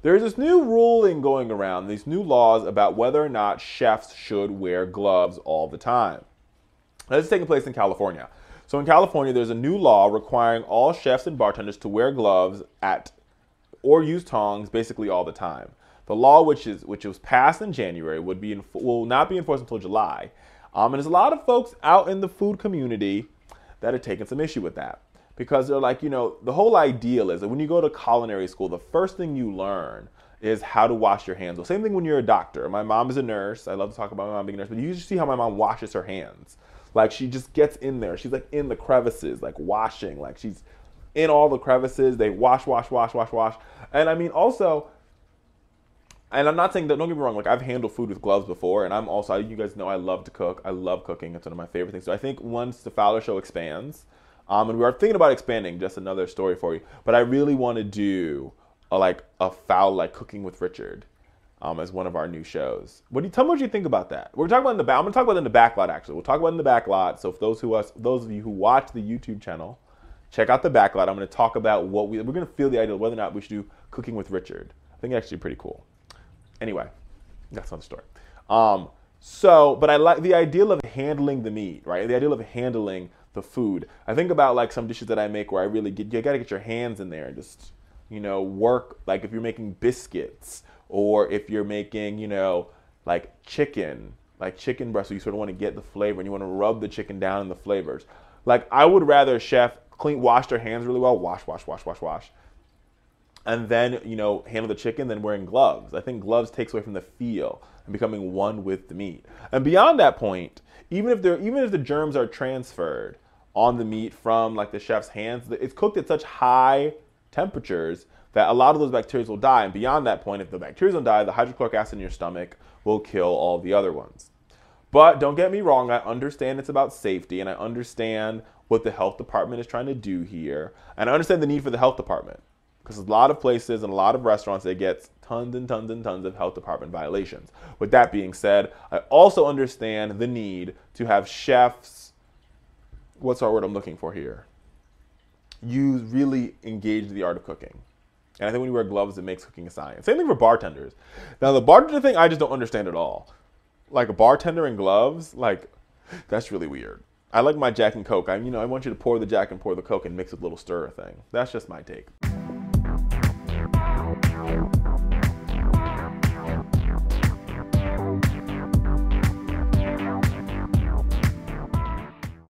There's this new ruling going around, these new laws about whether or not chefs should wear gloves all the time. This is taking place in California. So in California, there's a new law requiring all chefs and bartenders to wear gloves or use tongs basically all the time. The law, which was passed in January, will not be enforced until July. And there's a lot of folks out in the food community that are taking some issue with that. Because they're like, the whole ideal is that when you go to culinary school, the first thing you learn is how to wash your hands. Well, same thing when you're a doctor. My mom is a nurse. I love to talk about my mom being a nurse, but you usually see how my mom washes her hands. Like, she just gets in there. She's like in the crevices, like washing. Like, she's in all the crevices. They wash. And I mean, also, and I'm not saying that, don't get me wrong, like, I've handled food with gloves before, and you guys know I love to cook. I love cooking. It's one of my favorite things. So I think once the Fowler show expands, and we are thinking about expanding, just another story for you, but I really want to do a Fowler, like Cooking with Richard, as one of our new shows. Tell me what you think about that. We're talking about I'm going to talk about it in the back lot, actually. We'll talk about it in the back lot. So for those of you who watch the YouTube channel, check out the back lot. I'm going to talk about we're going to feel the idea of whether or not we should do Cooking with Richard. I think it's actually pretty cool. Anyway, that's another story. But I like the ideal of handling the meat, right? The ideal of handling the food. I think about like some dishes that I make where you got to get your hands in there and just, work. Like if you're making biscuits, or if you're making, like chicken breast, so you sort of want to get the flavor and you want to rub the chicken down in the flavors. Like, I would rather a chef wash their hands really well, wash, and then, handle the chicken than wearing gloves. I think gloves takes away from the feel and becoming one with the meat. And beyond that point, even if the germs are transferred on the meat from like the chef's hands, it's cooked at such high temperatures that a lot of those bacteria will die. And beyond that point, if the bacteria don't die, the hydrochloric acid in your stomach will kill all the other ones. But don't get me wrong, I understand it's about safety, and I understand what the health department is trying to do here. And I understand the need for the health department, because a lot of places and a lot of restaurants, they get tons and tons and tons of health department violations. With that being said, I also understand the need to have chefs, what's our word I'm looking for here? You really engage the art of cooking. And I think when you wear gloves, it makes cooking a science. Same thing for bartenders. Now, the bartender thing, I just don't understand at all. Like, a bartender in gloves, like, that's really weird. I like my Jack and Coke. I want you to pour the Jack and pour the Coke and mix with a little stir thing. That's just my take.